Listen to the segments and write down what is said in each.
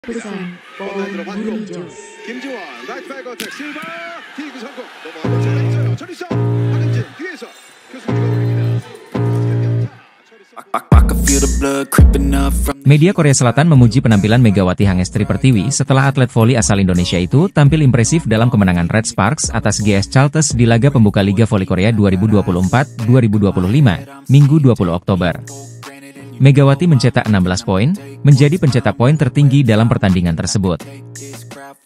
Pesan Pemain Paul Hijau. 김지원 라이트 백 어택 실바 디그 성공 넘어가는 차례 있어요. 전리성 박은진 뒤에서 교수가 올립니다. Media Korea Selatan memuji penampilan Megawati Hangestri Pertiwi setelah atlet voli asal Indonesia itu tampil impresif dalam kemenangan Red Sparks atas GS Chalters di laga pembuka Liga Voli Korea 2024-2025, Minggu 20 Oktober. Megawati mencetak 16 poin, menjadi pencetak poin tertinggi dalam pertandingan tersebut.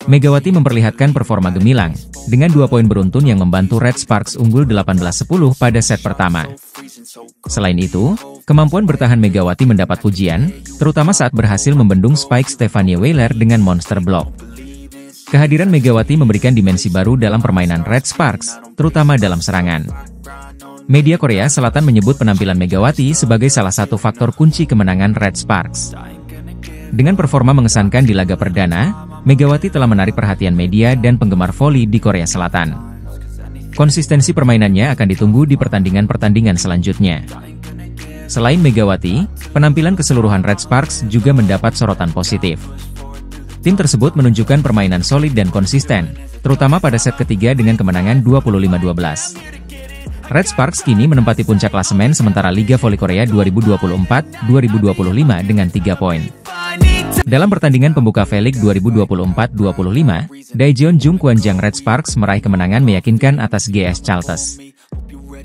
Megawati memperlihatkan performa gemilang, dengan 2 poin beruntun yang membantu Red Sparks unggul 18-10 pada set pertama. Selain itu, kemampuan bertahan Megawati mendapat pujian, terutama saat berhasil membendung spike Stephanie Weiler dengan monster block. Kehadiran Megawati memberikan dimensi baru dalam permainan Red Sparks, terutama dalam serangan. Media Korea Selatan menyebut penampilan Megawati sebagai salah satu faktor kunci kemenangan Red Sparks. Dengan performa mengesankan di laga perdana, Megawati telah menarik perhatian media dan penggemar voli di Korea Selatan. Konsistensi permainannya akan ditunggu di pertandingan-pertandingan selanjutnya. Selain Megawati, penampilan keseluruhan Red Sparks juga mendapat sorotan positif. Tim tersebut menunjukkan permainan solid dan konsisten, terutama pada set ketiga dengan kemenangan 25-12. Red Sparks kini menempati puncak klasemen sementara Liga Voli Korea 2024-2025 dengan 3 poin. Dalam pertandingan pembuka V-League 2024-25, Daejeon Jungkwanjang Red Sparks meraih kemenangan meyakinkan atas GS Chalters.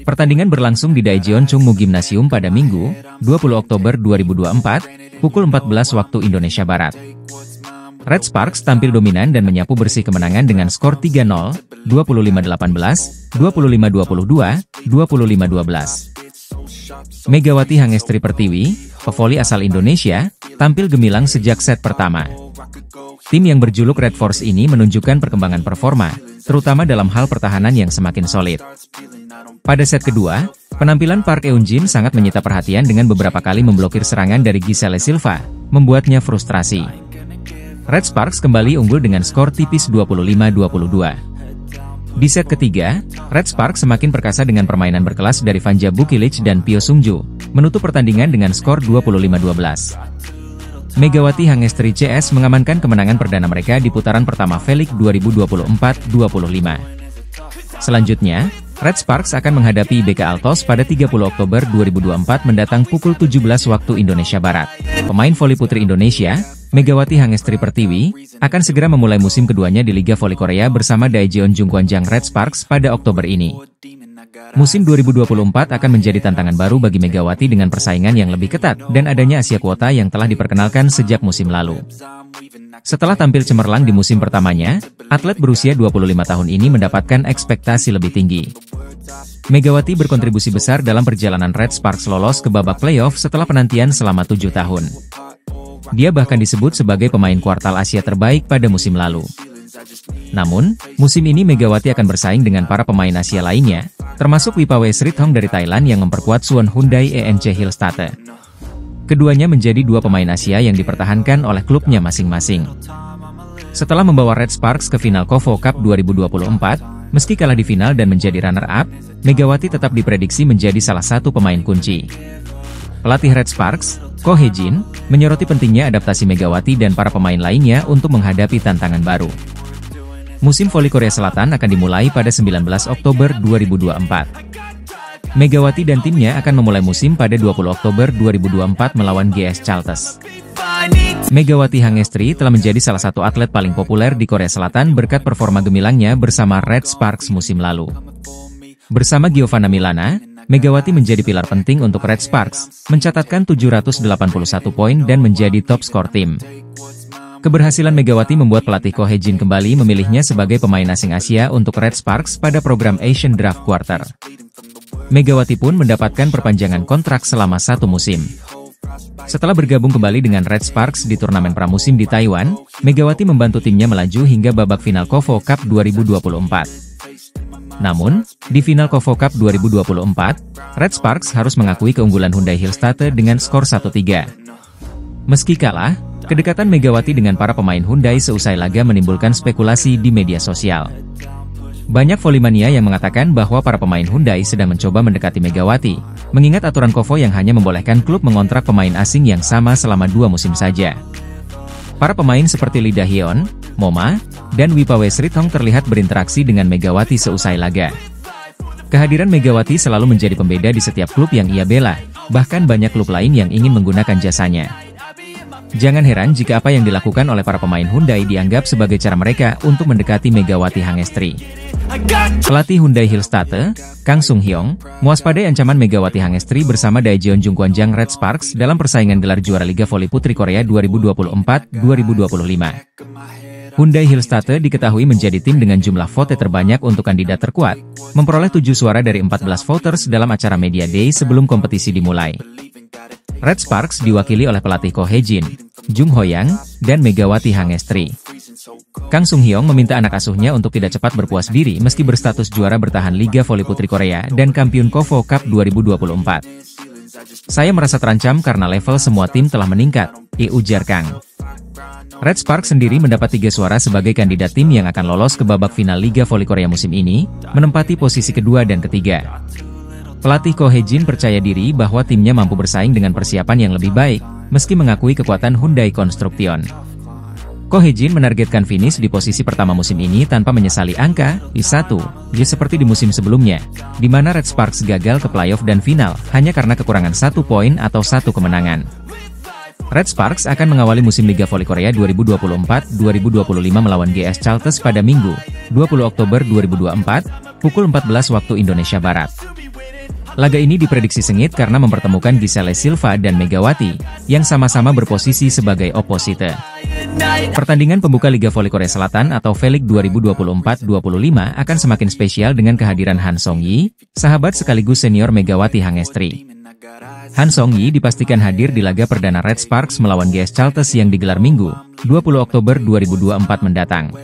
Pertandingan berlangsung di Daejeonchungmu Gymnasium pada Minggu, 20 Oktober 2024, pukul 14 waktu Indonesia Barat. Red Sparks tampil dominan dan menyapu bersih kemenangan dengan skor 3-0, 25-18, 25-22, 25-12. Megawati Hangestri Pertiwi, pevoli asal Indonesia, tampil gemilang sejak set pertama. Tim yang berjuluk Red Force ini menunjukkan perkembangan performa, terutama dalam hal pertahanan yang semakin solid. Pada set kedua, penampilan Park Eun-jin sangat menyita perhatian dengan beberapa kali memblokir serangan dari Giselle Silva, membuatnya frustrasi. Red Sparks kembali unggul dengan skor tipis 25-22. Di set ketiga, Red Sparks semakin perkasa dengan permainan berkelas dari Vanja Bukilic dan Pyo Sungju, menutup pertandingan dengan skor 25-12. Megawati Hangestri CS mengamankan kemenangan perdana mereka di putaran pertama V-League 2024-25. Selanjutnya, Red Sparks akan menghadapi BK Altos pada 30 Oktober 2024 mendatang pukul 17 waktu Indonesia Barat. Pemain voli putri Indonesia, Megawati Hangestri Pertiwi, akan segera memulai musim keduanya di Liga Voli Korea bersama Daejeon Jungkwanjang Red Sparks pada Oktober ini. Musim 2024 akan menjadi tantangan baru bagi Megawati dengan persaingan yang lebih ketat dan adanya Asia Kuota yang telah diperkenalkan sejak musim lalu. Setelah tampil cemerlang di musim pertamanya, atlet berusia 25 tahun ini mendapatkan ekspektasi lebih tinggi. Megawati berkontribusi besar dalam perjalanan Red Sparks lolos ke babak playoff setelah penantian selama 7 tahun. Dia bahkan disebut sebagai pemain kuartal Asia terbaik pada musim lalu. Namun, musim ini Megawati akan bersaing dengan para pemain Asia lainnya, termasuk Wipawesrithong dari Thailand yang memperkuat Suwon Hyundai ENC Hillstate. Keduanya menjadi 2 pemain Asia yang dipertahankan oleh klubnya masing-masing. Setelah membawa Red Sparks ke final KOFO Cup 2024, meski kalah di final dan menjadi runner-up, Megawati tetap diprediksi menjadi salah satu pemain kunci. Pelatih Red Sparks, Ko Hye-jin, menyoroti pentingnya adaptasi Megawati dan para pemain lainnya untuk menghadapi tantangan baru. Musim voli Korea Selatan akan dimulai pada 19 Oktober 2024. Megawati dan timnya akan memulai musim pada 20 Oktober 2024 melawan GS Chalters. Megawati Hangestri telah menjadi salah satu atlet paling populer di Korea Selatan berkat performa gemilangnya bersama Red Sparks musim lalu. Bersama Giovanna Milana, Megawati menjadi pilar penting untuk Red Sparks, mencatatkan 781 poin dan menjadi top skor tim. Keberhasilan Megawati membuat pelatih Ko Hye-jin kembali memilihnya sebagai pemain asing Asia untuk Red Sparks pada program Asian Draft Quarter. Megawati pun mendapatkan perpanjangan kontrak selama 1 musim. Setelah bergabung kembali dengan Red Sparks di turnamen pramusim di Taiwan, Megawati membantu timnya melaju hingga babak final KOFO Cup 2024. Namun, di final KOFO Cup 2024, Red Sparks harus mengakui keunggulan Hyundai Hillstate dengan skor 1-3. Meski kalah, kedekatan Megawati dengan para pemain Hyundai seusai laga menimbulkan spekulasi di media sosial. Banyak volimania yang mengatakan bahwa para pemain Hyundai sedang mencoba mendekati Megawati, mengingat aturan KOFO yang hanya membolehkan klub mengontrak pemain asing yang sama selama 2 musim saja. Para pemain seperti Lee Da-hyun, Moma, dan Wipawesrithong terlihat berinteraksi dengan Megawati seusai laga. Kehadiran Megawati selalu menjadi pembeda di setiap klub yang ia bela, bahkan banyak klub lain yang ingin menggunakan jasanya. Jangan heran jika apa yang dilakukan oleh para pemain Hyundai dianggap sebagai cara mereka untuk mendekati Megawati Hangestri. Pelatih Hyundai Hillstate, Kang Sung-hyong, mewaspadai ancaman Megawati Hangestri bersama Daejeon Jungkwanjang Red Sparks dalam persaingan gelar juara Liga Voli Putri Korea 2024-2025. Hyundai Hillstate diketahui menjadi tim dengan jumlah vote terbanyak untuk kandidat terkuat, memperoleh 7 suara dari 14 voters dalam acara Media Day sebelum kompetisi dimulai. Red Sparks diwakili oleh pelatih Ko Hae-jin, Jung Ho-yang, dan Megawati Hangestri. Kang Sung-hyong meminta anak asuhnya untuk tidak cepat berpuas diri meski berstatus juara bertahan Liga Voli Putri Korea dan kampiun KOVO Cup 2024. Saya merasa terancam karena level semua tim telah meningkat, ujar Kang. Red Sparks sendiri mendapat 3 suara sebagai kandidat tim yang akan lolos ke babak final Liga Voli Korea musim ini, menempati posisi kedua dan ketiga. Pelatih Ko Hae-jin percaya diri bahwa timnya mampu bersaing dengan persiapan yang lebih baik, meski mengakui kekuatan Hyundai Construction. Ko Hae-jin menargetkan finish di posisi pertama musim ini tanpa menyesali angka I1, seperti di musim sebelumnya, di mana Red Sparks gagal ke playoff dan final, hanya karena kekurangan 1 poin atau 1 kemenangan. Red Sparks akan mengawali musim Liga Voli Korea 2024-2025 melawan GS Chalters pada Minggu, 20 Oktober 2024, pukul 14 waktu Indonesia Barat. Laga ini diprediksi sengit karena mempertemukan Giselle Silva dan Megawati, yang sama-sama berposisi sebagai oposite. Pertandingan pembuka Liga Voli Korea Selatan atau V-League 2024-25 akan semakin spesial dengan kehadiran Han Song-yi, sahabat sekaligus senior Megawati Hangestri. Han Song-yi dipastikan hadir di laga perdana Red Sparks melawan GS Chalters yang digelar Minggu, 20 Oktober 2024 mendatang.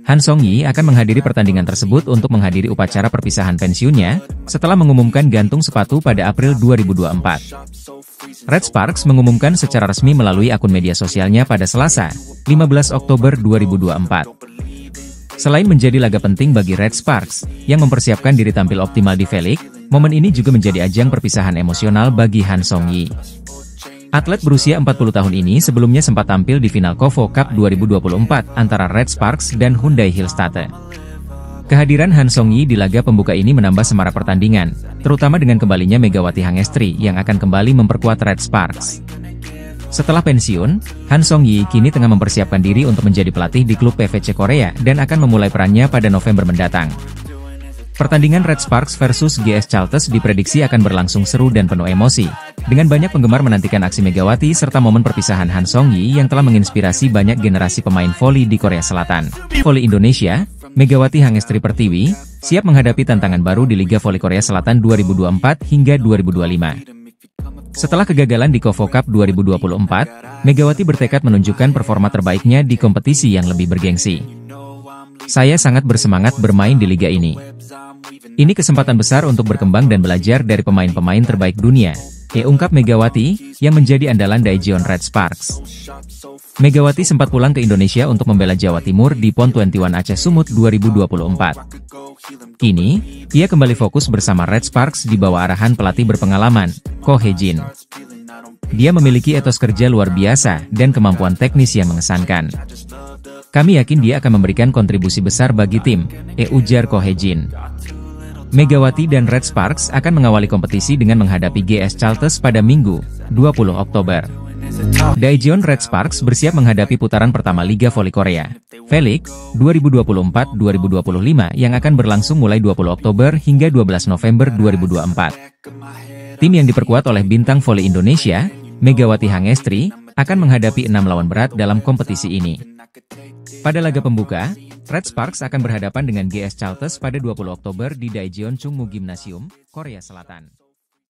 Han Song-yi akan menghadiri pertandingan tersebut untuk menghadiri upacara perpisahan pensiunnya, setelah mengumumkan gantung sepatu pada April 2024. Red Sparks mengumumkan secara resmi melalui akun media sosialnya pada Selasa, 15 Oktober 2024. Selain menjadi laga penting bagi Red Sparks, yang mempersiapkan diri tampil optimal di V-League, momen ini juga menjadi ajang perpisahan emosional bagi Han Song-yi. Atlet berusia 40 tahun ini sebelumnya sempat tampil di final KOVO Cup 2024 antara Red Sparks dan Hyundai Hillstate. Kehadiran Han Song-yi di laga pembuka ini menambah semarak pertandingan, terutama dengan kembalinya Megawati Hangestri yang akan kembali memperkuat Red Sparks. Setelah pensiun, Han Song-yi kini tengah mempersiapkan diri untuk menjadi pelatih di klub PVC Korea dan akan memulai perannya pada November mendatang. Pertandingan Red Sparks versus GS Chalters diprediksi akan berlangsung seru dan penuh emosi, dengan banyak penggemar menantikan aksi Megawati serta momen perpisahan Han Song-yi yang telah menginspirasi banyak generasi pemain voli di Korea Selatan. Voli Indonesia, Megawati Hangestri Pertiwi, siap menghadapi tantangan baru di Liga Voli Korea Selatan 2024 hingga 2025. Setelah kegagalan di KOVO Cup 2024, Megawati bertekad menunjukkan performa terbaiknya di kompetisi yang lebih bergengsi. Saya sangat bersemangat bermain di liga ini. Ini kesempatan besar untuk berkembang dan belajar dari pemain-pemain terbaik dunia, ungkap Megawati, yang menjadi andalan Daejeon Red Sparks. Megawati sempat pulang ke Indonesia untuk membela Jawa Timur di PON 21 Aceh Sumut 2024. Kini, ia kembali fokus bersama Red Sparks di bawah arahan pelatih berpengalaman, Ko Hae-jin. Dia memiliki etos kerja luar biasa dan kemampuan teknis yang mengesankan. Kami yakin dia akan memberikan kontribusi besar bagi tim, ujar Ko Hae-jin. Megawati dan Red Sparks akan mengawali kompetisi dengan menghadapi GS Chalters pada Minggu, 20 Oktober. Daejeon Red Sparks bersiap menghadapi putaran pertama Liga Voli Korea, V-League 2024-2025 yang akan berlangsung mulai 20 Oktober hingga 12 November 2024. Tim yang diperkuat oleh bintang voli Indonesia, Megawati Hangestri, akan menghadapi 6 lawan berat dalam kompetisi ini. Pada laga pembuka, Red Sparks akan berhadapan dengan GS Chalters pada 20 Oktober di Daejeon Chungmu Gymnasium, Korea Selatan.